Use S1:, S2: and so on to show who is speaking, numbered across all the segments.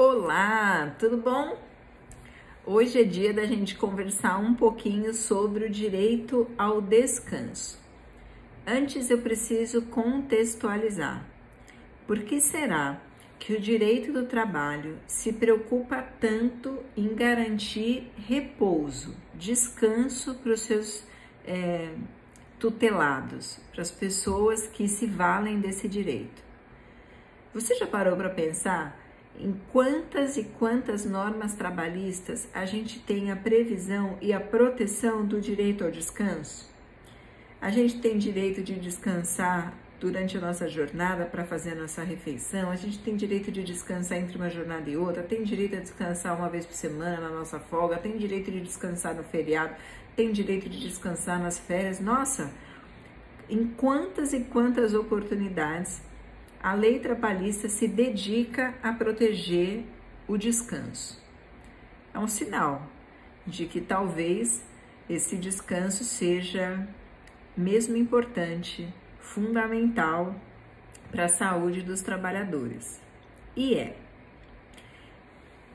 S1: Olá, tudo bom? Hoje é dia da gente conversar um pouquinho sobre o direito ao descanso. Antes eu preciso contextualizar. Por que será que o direito do trabalho se preocupa tanto em garantir repouso, descanso para os seus tutelados, para as pessoas que se valem desse direito? Você já parou para pensar em quantas e quantas normas trabalhistas a gente tem a previsão e a proteção do direito ao descanso? A gente tem direito de descansar durante a nossa jornada para fazer a nossa refeição, a gente tem direito de descansar entre uma jornada e outra, tem direito a descansar uma vez por semana na nossa folga, tem direito de descansar no feriado, tem direito de descansar nas férias. Nossa, em quantas e quantas oportunidades a lei trabalhista se dedica a proteger o descanso. É um sinal de que talvez esse descanso seja mesmo importante, fundamental para a saúde dos trabalhadores. E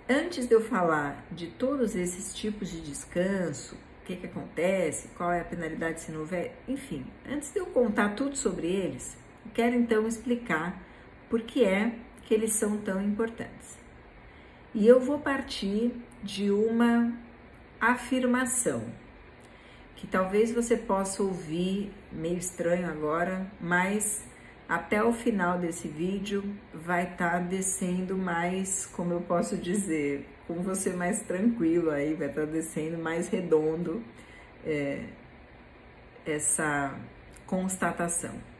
S1: antes de eu falar de todos esses tipos de descanso, o que acontece, qual é a penalidade se não houver, enfim, antes de eu contar tudo sobre eles, quero então explicar por que é que eles são tão importantes. E eu vou partir de uma afirmação, que talvez você possa ouvir meio estranho agora, mas até o final desse vídeo vai estar descendo mais, como eu posso dizer, com você mais tranquilo aí, vai estar descendo mais redondo essa constatação.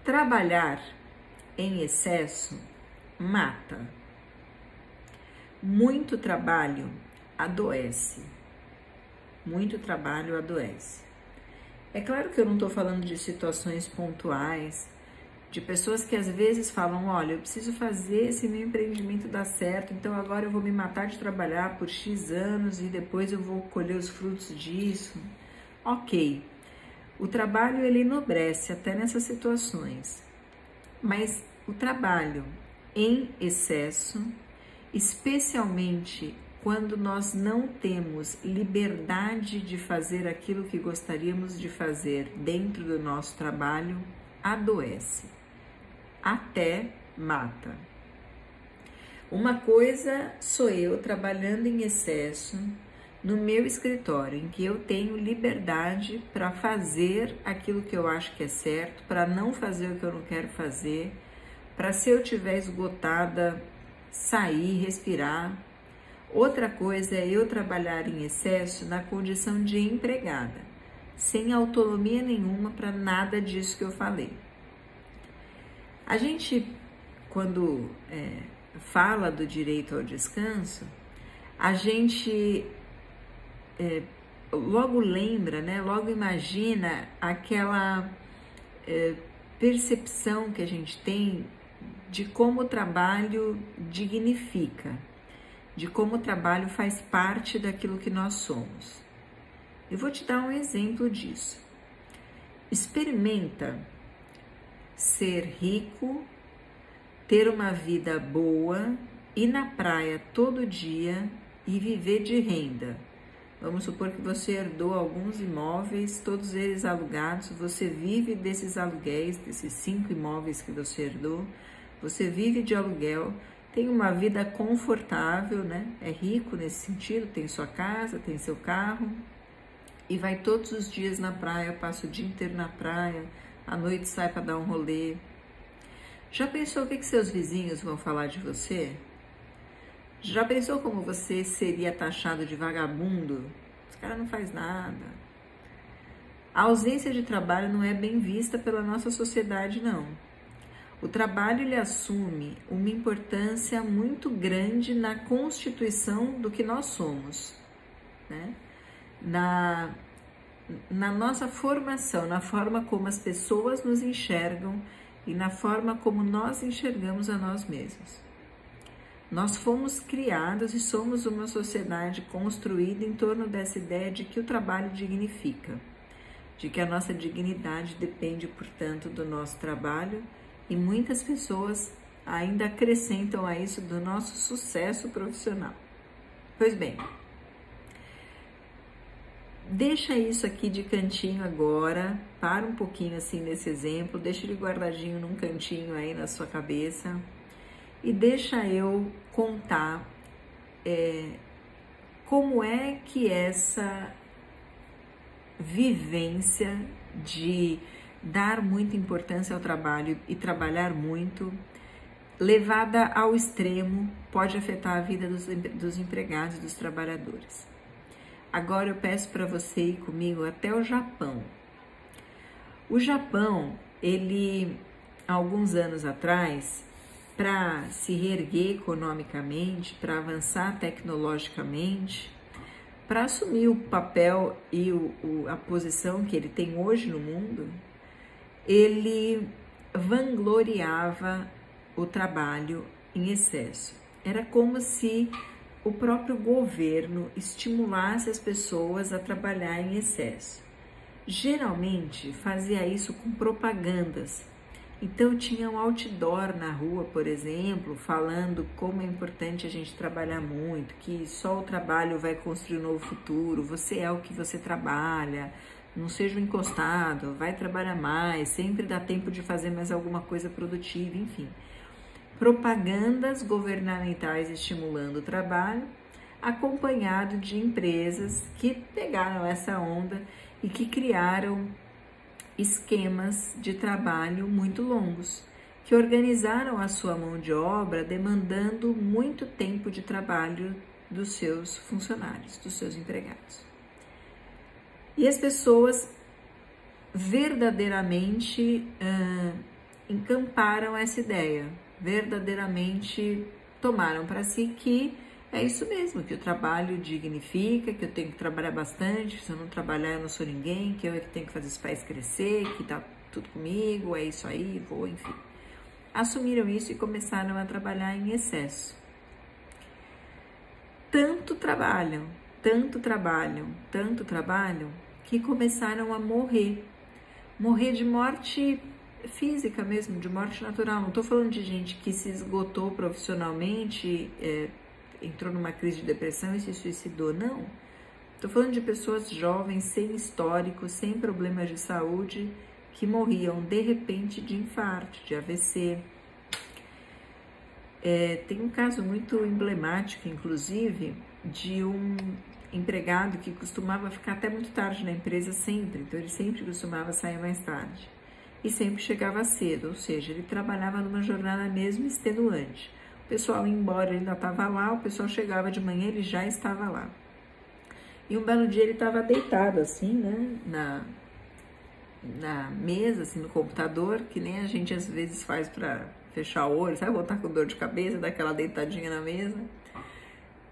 S1: Trabalhar em excesso mata. Muito trabalho adoece. Muito trabalho adoece. É claro que eu não estou falando de situações pontuais, de pessoas que às vezes falam, olha, eu preciso fazer esse meu empreendimento dar certo, então agora eu vou me matar de trabalhar por X anos e depois eu vou colher os frutos disso. Ok. O trabalho, ele enobrece até nessas situações, mas o trabalho em excesso, especialmente quando nós não temos liberdade de fazer aquilo que gostaríamos de fazer dentro do nosso trabalho, adoece, até mata. Uma coisa sou eu trabalhando em excesso no meu escritório, em que eu tenho liberdade para fazer aquilo que eu acho que é certo, para não fazer o que eu não quero fazer, para se eu estiver esgotada, sair, respirar. Outra coisa é eu trabalhar em excesso na condição de empregada, sem autonomia nenhuma para nada disso que eu falei. A gente, quando fala do direito ao descanso, a gente logo lembra, né? Logo imagina aquela percepção que a gente tem de como o trabalho dignifica, de como o trabalho faz parte daquilo que nós somos. Eu vou te dar um exemplo disso. Experimenta ser rico, ter uma vida boa, ir na praia todo dia e viver de renda. Vamos supor que você herdou alguns imóveis, todos eles alugados, você vive desses aluguéis, desses 5 imóveis que você herdou, você vive de aluguel, tem uma vida confortável, né? É rico nesse sentido, tem sua casa, tem seu carro e vai todos os dias na praia, passa o dia inteiro na praia, à noite sai para dar um rolê. Já pensou o que seus vizinhos vão falar de você? Já pensou como você seria taxado de vagabundo? Esse cara não faz nada. A ausência de trabalho não é bem vista pela nossa sociedade, não. O trabalho, ele assume uma importância muito grande na constituição do que nós somos, né? Na nossa formação, na forma como as pessoas nos enxergam e na forma como nós enxergamos a nós mesmos. Nós fomos criados e somos uma sociedade construída em torno dessa ideia de que o trabalho dignifica, de que a nossa dignidade depende, portanto, do nosso trabalho, e muitas pessoas ainda acrescentam a isso do nosso sucesso profissional. Pois bem, deixa isso aqui de cantinho agora, para um pouquinho assim nesse exemplo, deixa ele guardadinho num cantinho aí na sua cabeça e deixa eu contar como é que essa vivência de dar muita importância ao trabalho e trabalhar muito, levada ao extremo, pode afetar a vida dos empregados e dos trabalhadores. Agora eu peço para você ir comigo até o Japão. O Japão, ele, há alguns anos atrás, para se reerguer economicamente, para avançar tecnologicamente, para assumir o papel e a posição que ele tem hoje no mundo, ele vangloriava o trabalho em excesso. Era como se o próprio governo estimulasse as pessoas a trabalhar em excesso. Geralmente fazia isso com propagandas. Então tinha um outdoor na rua, por exemplo, falando como é importante a gente trabalhar muito, que só o trabalho vai construir um novo futuro, você é o que você trabalha, não seja um encostado, vai trabalhar mais, sempre dá tempo de fazer mais alguma coisa produtiva, enfim. Propagandas governamentais estimulando o trabalho, acompanhado de empresas que pegaram essa onda e que criaram esquemas de trabalho muito longos, que organizaram a sua mão de obra demandando muito tempo de trabalho dos seus funcionários, dos seus empregados. E as pessoas verdadeiramente encamparam essa ideia, verdadeiramente tomaram para si que é isso mesmo, que o trabalho dignifica, que eu tenho que trabalhar bastante, se eu não trabalhar eu não sou ninguém, que eu é que tenho que fazer os pais crescer, que tá tudo comigo, é isso aí, vou, enfim. Assumiram isso e começaram a trabalhar em excesso. Tanto trabalham, que começaram a morrer. Morrer de morte física mesmo, de morte natural. Não estou falando de gente que se esgotou profissionalmente, entrou numa crise de depressão e se suicidou, não. Estou falando de pessoas jovens, sem histórico, sem problemas de saúde, que morriam de repente de infarto, de AVC. Tem um caso muito emblemático, inclusive, de um empregado que costumava ficar até muito tarde na empresa sempre, então ele sempre costumava sair mais tarde e sempre chegava cedo, ou seja, ele trabalhava numa jornada mesmo extenuante. O pessoal ia embora, ele ainda estava lá, o pessoal chegava de manhã, ele já estava lá. E um belo dia ele estava deitado assim, né, na mesa, assim, no computador, que nem a gente às vezes faz para fechar o olho, sabe, botar com dor de cabeça, dar aquela deitadinha na mesa.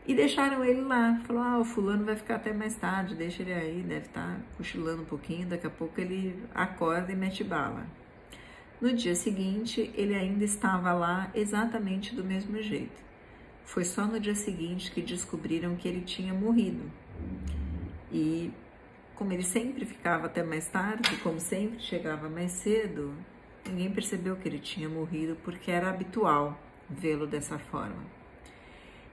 S1: E deixaram ele lá, falou, o fulano vai ficar até mais tarde, deixa ele aí, deve estar cochilando um pouquinho, daqui a pouco ele acorda e mete bala. No dia seguinte, ele ainda estava lá exatamente do mesmo jeito. Foi só no dia seguinte que descobriram que ele tinha morrido. E como ele sempre ficava até mais tarde, como sempre chegava mais cedo, ninguém percebeu que ele tinha morrido porque era habitual vê-lo dessa forma.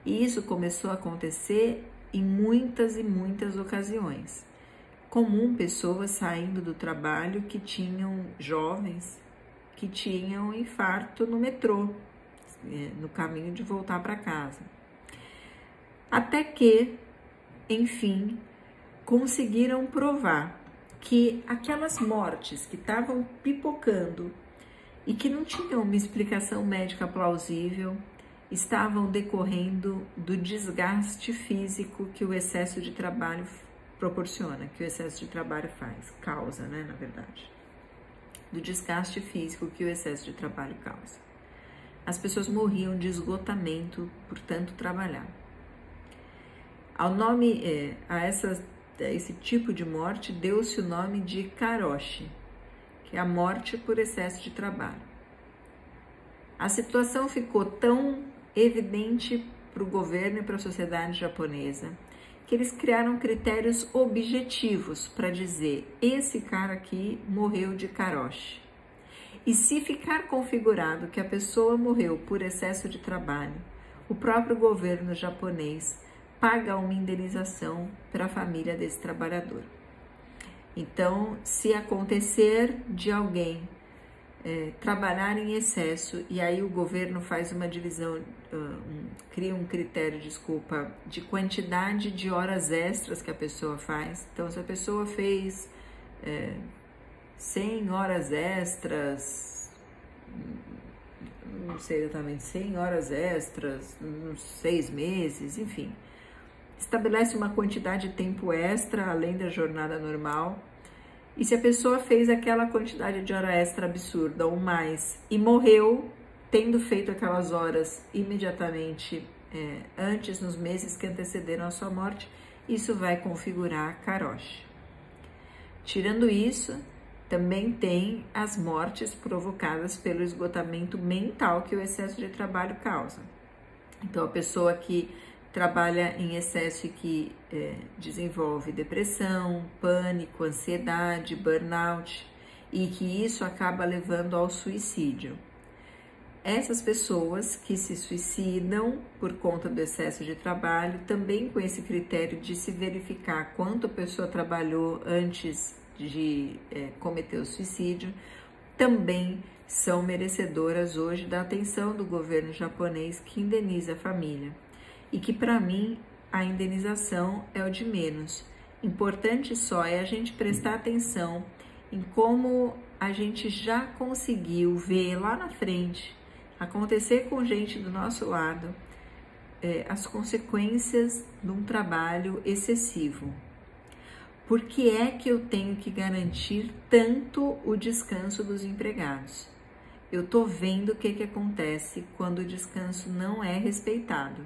S1: E isso começou a acontecer em muitas e muitas ocasiões. Comum pessoas saindo do trabalho que tinham jovens que tinham infarto no metrô, no caminho de voltar para casa. Até que, enfim, conseguiram provar que aquelas mortes que estavam pipocando e que não tinham uma explicação médica plausível, estavam decorrendo do desgaste físico que o excesso de trabalho proporciona, que o excesso de trabalho causa, né, na verdade. Do desgaste físico que o excesso de trabalho causa. As pessoas morriam de esgotamento por tanto trabalhar. Ao nome, a esse tipo de morte, deu-se o nome de karoshi, que é a morte por excesso de trabalho. A situação ficou tão evidente para o governo e para a sociedade japonesa que eles criaram critérios objetivos para dizer esse cara aqui morreu de karoshi. E se ficar configurado que a pessoa morreu por excesso de trabalho, o próprio governo japonês paga uma indenização para a família desse trabalhador. Então, se acontecer de alguém trabalhar em excesso e aí o governo faz uma divisão, cria um critério, de quantidade de horas extras que a pessoa faz. Então, se a pessoa fez 100 horas extras, não sei exatamente, 100 horas extras, uns 6 meses, enfim, estabelece uma quantidade de tempo extra além da jornada normal. E se a pessoa fez aquela quantidade de hora extra absurda ou mais e morreu tendo feito aquelas horas imediatamente antes, nos meses que antecederam a sua morte, isso vai configurar karoshi. Tirando isso, também tem as mortes provocadas pelo esgotamento mental que o excesso de trabalho causa. Então, a pessoa que trabalha em excesso e que desenvolve depressão, pânico, ansiedade, burnout, e que isso acaba levando ao suicídio. Essas pessoas que se suicidam por conta do excesso de trabalho, também com esse critério de se verificar quanto a pessoa trabalhou antes de cometer o suicídio, também são merecedoras hoje da atenção do governo japonês, que indeniza a família. E que, para mim, a indenização é o de menos. Importante só é a gente prestar atenção em como a gente já conseguiu ver lá na frente acontecer com gente do nosso lado as consequências de um trabalho excessivo. Por que é que eu tenho que garantir tanto o descanso dos empregados? Eu estou vendo o que acontece quando o descanso não é respeitado.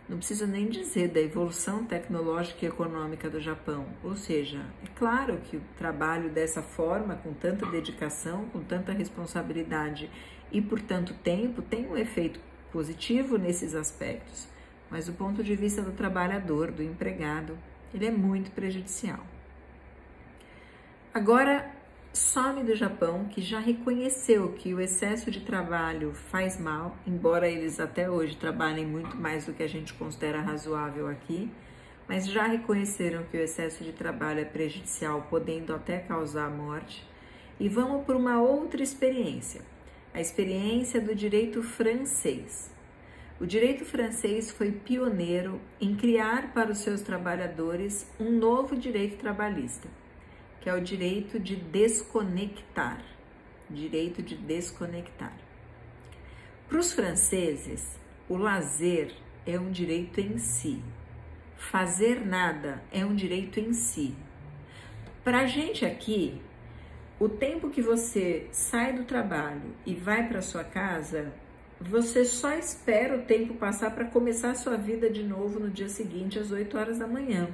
S1: Não preciso nem dizer da evolução tecnológica e econômica do Japão. Ou seja, é claro que o trabalho dessa forma, com tanta dedicação, com tanta responsabilidade e por tanto tempo, tem um efeito positivo nesses aspectos. Mas do ponto de vista do trabalhador, do empregado, ele é muito prejudicial. Agora, some do Japão, que já reconheceu que o excesso de trabalho faz mal, embora eles até hoje trabalhem muito mais do que a gente considera razoável aqui, mas já reconheceram que o excesso de trabalho é prejudicial, podendo até causar morte. E vamos por uma outra experiência, a experiência do direito francês. O direito francês foi pioneiro em criar para os seus trabalhadores um novo direito trabalhista, que é o direito de desconectar. Direito de desconectar. Para os franceses, o lazer é um direito em si. Fazer nada é um direito em si. Para a gente aqui, o tempo que você sai do trabalho e vai para sua casa, você só espera o tempo passar para começar a sua vida de novo no dia seguinte, às 8 horas da manhã.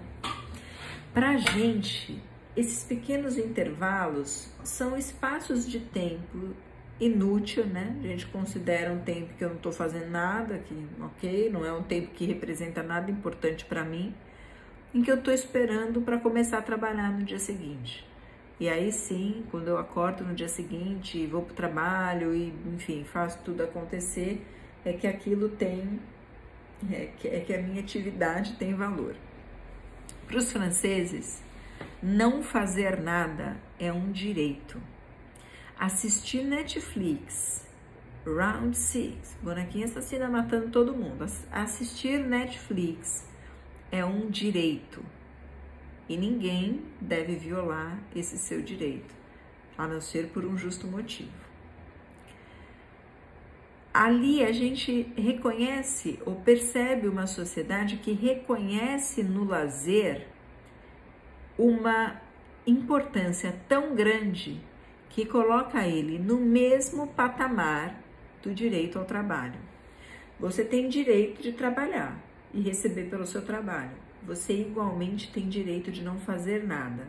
S1: Para a gente, esses pequenos intervalos são espaços de tempo inútil, né? A gente considera um tempo que eu não estou fazendo nada, que ok, não é um tempo que representa nada importante para mim, em que eu estou esperando para começar a trabalhar no dia seguinte. E aí sim, quando eu acordo no dia seguinte, vou para o trabalho e, enfim, faço tudo acontecer, é que aquilo tem, que a minha atividade tem valor. Para os franceses, não fazer nada é um direito. Assistir Netflix, Round 6, bonequinha assassina matando todo mundo. Assistir Netflix é um direito. E ninguém deve violar esse seu direito, a não ser por um justo motivo. Ali a gente reconhece ou percebe uma sociedade que reconhece no lazer uma importância tão grande que coloca ele no mesmo patamar do direito ao trabalho. Você tem direito de trabalhar e receber pelo seu trabalho. Você igualmente tem direito de não fazer nada.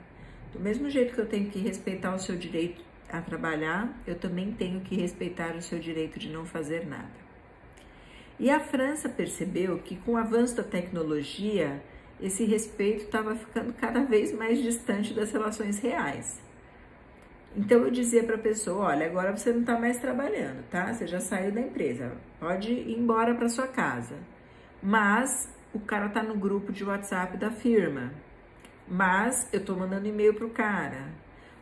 S1: Do mesmo jeito que eu tenho que respeitar o seu direito a trabalhar, eu também tenho que respeitar o seu direito de não fazer nada. E a França percebeu que com o avanço da tecnologia, esse respeito estava ficando cada vez mais distante das relações reais. Então eu dizia para a pessoa, olha, agora você não está mais trabalhando, tá? Você já saiu da empresa, pode ir embora para sua casa. Mas o cara tá no grupo de WhatsApp da firma. Mas eu tô mandando e-mail pro cara.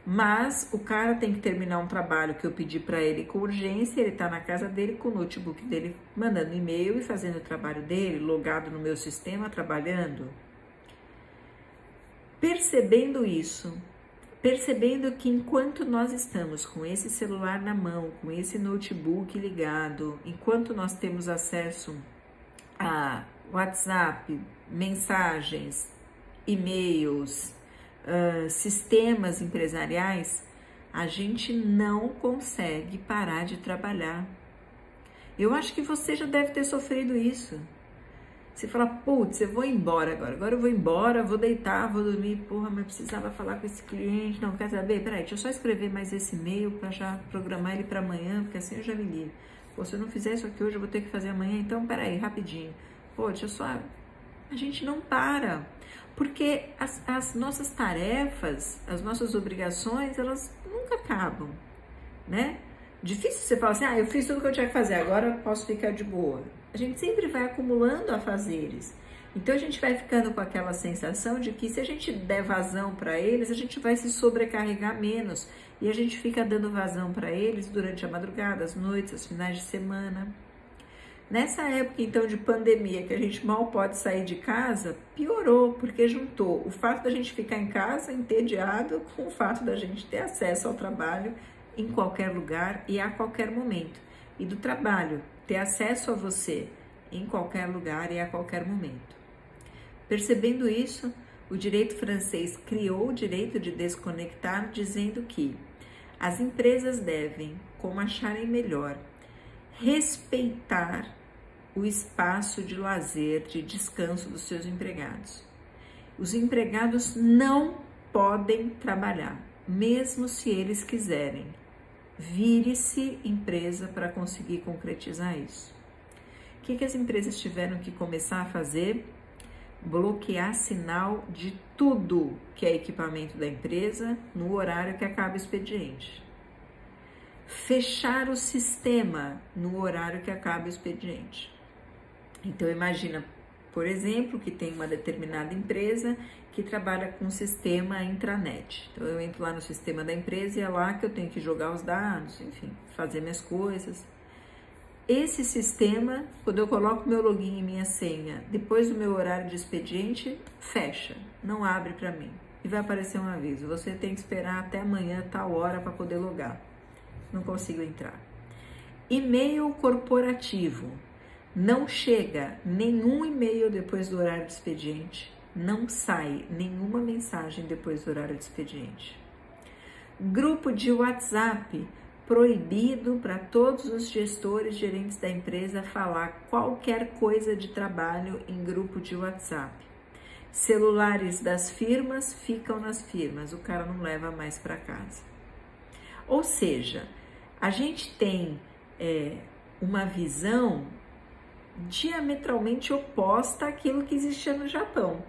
S1: Mas o cara tem que terminar um trabalho que eu pedi para ele com urgência, ele tá na casa dele com o notebook dele mandando e-mail e fazendo o trabalho dele, logado no meu sistema, trabalhando. Percebendo isso, percebendo que enquanto nós estamos com esse celular na mão, com esse notebook ligado, enquanto nós temos acesso a WhatsApp, mensagens, e-mails, sistemas empresariais, a gente não consegue parar de trabalhar. Eu acho que você já deve ter sofrido isso. Você fala, putz, eu vou embora agora eu vou embora, vou deitar, vou dormir, porra, mas precisava falar com esse cliente, não, quer saber? Peraí, deixa eu só escrever mais esse e-mail para já programar ele para amanhã, porque assim eu já me ligo. Pô, se eu não fizer isso aqui hoje, eu vou ter que fazer amanhã, então peraí, rapidinho. Pô, deixa eu só... A gente não para, porque as nossas tarefas, as nossas obrigações, elas nunca acabam, né? Difícil você falar assim, eu fiz tudo que eu tinha que fazer, agora posso ficar de boa. A gente sempre vai acumulando afazeres. Então a gente vai ficando com aquela sensação de que se a gente der vazão para eles, a gente vai se sobrecarregar menos. E a gente fica dando vazão para eles durante a madrugada, as noites, os finais de semana. Nessa época, então, de pandemia, que a gente mal pode sair de casa, piorou, porque juntou o fato da gente ficar em casa entediado com o fato da gente ter acesso ao trabalho em qualquer lugar e a qualquer momento. E do trabalho ter acesso a você em qualquer lugar e a qualquer momento. Percebendo isso, o direito francês criou o direito de desconectar, dizendo que as empresas devem, como acharem melhor, respeitar o espaço de lazer, de descanso dos seus empregados. Os empregados não podem trabalhar, mesmo se eles quiserem. Vire-se empresa para conseguir concretizar isso. O que as empresas tiveram que começar a fazer? Bloquear sinal de tudo que é equipamento da empresa no horário que acaba o expediente. Fechar o sistema no horário que acaba o expediente. Então imagina, por exemplo, que tem uma determinada empresa que trabalha com sistema intranet. Então eu entro lá no sistema da empresa e é lá que eu tenho que jogar os dados, enfim, fazer minhas coisas. Esse sistema, quando eu coloco meu login e minha senha, depois do meu horário de expediente, fecha, não abre para mim. E vai aparecer um aviso, você tem que esperar até amanhã, tal hora, para poder logar. Não consigo entrar. E-mail corporativo. Não chega nenhum e-mail depois do horário de expediente. Não sai nenhuma mensagem depois do horário de expediente. Grupo de WhatsApp. Proibido para todos os gestores, gerentes da empresa falar qualquer coisa de trabalho em grupo de WhatsApp. Celulares das firmas ficam nas firmas, o cara não leva mais para casa. Ou seja, a gente tem uma visão diametralmente oposta àquilo que existia no Japão,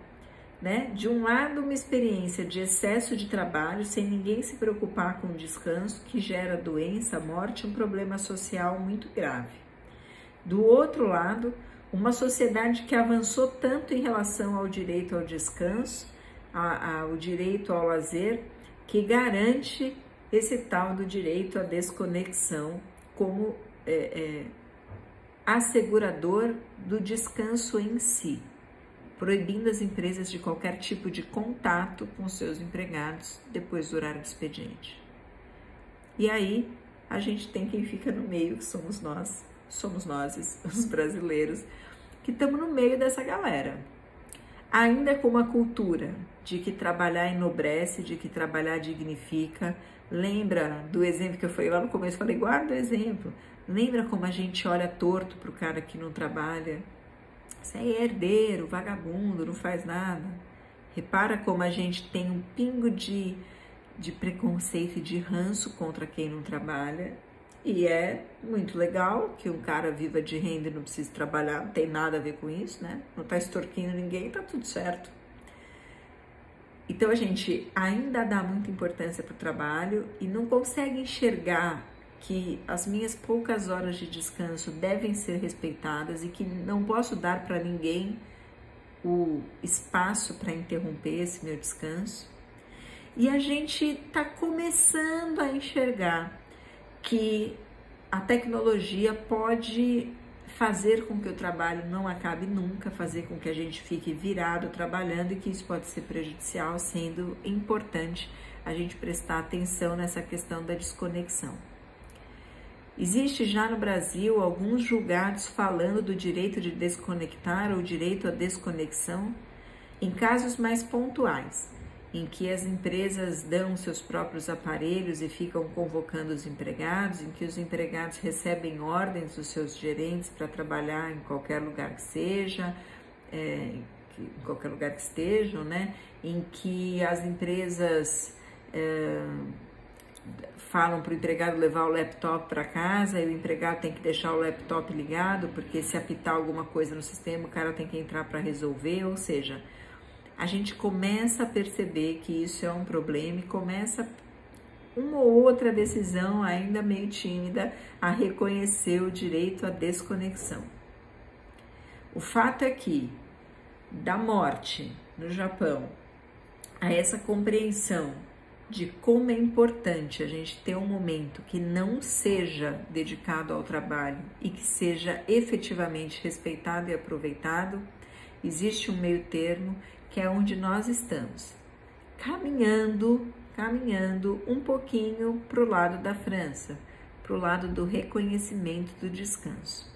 S1: né? De um lado, uma experiência de excesso de trabalho, sem ninguém se preocupar com o descanso, que gera doença, morte, um problema social muito grave. Do outro lado, uma sociedade que avançou tanto em relação ao direito ao descanso, ao direito ao lazer, que garante esse tal do direito à desconexão como assegurador do descanso em si, proibindo as empresas de qualquer tipo de contato com seus empregados depois do horário de expediente. E aí a gente tem quem fica no meio, que somos nós, os brasileiros, que estamos no meio dessa galera. Ainda com uma cultura de que trabalhar enobrece, de que trabalhar dignifica. Lembra do exemplo que eu falei lá no começo? Falei, guarda o exemplo. Lembra como a gente olha torto para o cara que não trabalha? Você é herdeiro, vagabundo, não faz nada. Repara como a gente tem um pingo de preconceito e de ranço contra quem não trabalha. E é muito legal que um cara viva de renda e não precise trabalhar, não tem nada a ver com isso, né? Não tá extorquindo ninguém, tá tudo certo. Então a gente ainda dá muita importância para o trabalho e não consegue enxergar que as minhas poucas horas de descanso devem ser respeitadas e que não posso dar para ninguém o espaço para interromper esse meu descanso. E a gente está começando a enxergar que a tecnologia pode fazer com que o trabalho não acabe nunca, fazer com que a gente fique virado trabalhando e que isso pode ser prejudicial, sendo importante a gente prestar atenção nessa questão da desconexão. Existe já no Brasil alguns julgados falando do direito de desconectar ou direito à desconexão em casos mais pontuais, em que as empresas dão seus próprios aparelhos e ficam convocando os empregados, em que os empregados recebem ordens dos seus gerentes para trabalhar em qualquer lugar que seja, em qualquer lugar que estejam, né? Em que as empresas falam para o empregado levar o laptop para casa e o empregado tem que deixar o laptop ligado, porque se apitar alguma coisa no sistema, o cara tem que entrar para resolver, ou seja, a gente começa a perceber que isso é um problema e começa uma ou outra decisão ainda meio tímida a reconhecer o direito à desconexão. O fato é que da morte no Japão a essa compreensão de como é importante a gente ter um momento que não seja dedicado ao trabalho e que seja efetivamente respeitado e aproveitado, existe um meio termo que é onde nós estamos, caminhando um pouquinho para o lado da França, para o lado do reconhecimento do descanso.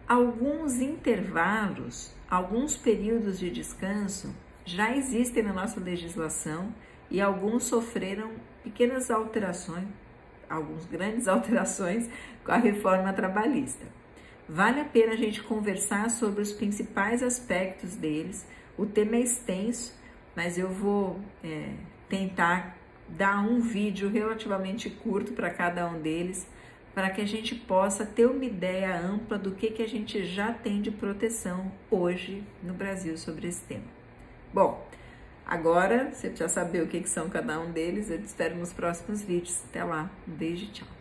S1: Alguns intervalos, alguns períodos de descanso já existem na nossa legislação e alguns sofreram pequenas alterações, algumas grandes alterações com a reforma trabalhista. Vale a pena a gente conversar sobre os principais aspectos deles. O tema é extenso, mas eu vou tentar dar um vídeo relativamente curto para cada um deles, para que a gente possa ter uma ideia ampla do que a gente já tem de proteção hoje no Brasil sobre esse tema. Bom, agora você já sabe o que são cada um deles, eu te espero nos próximos vídeos. Até lá, um beijo e tchau!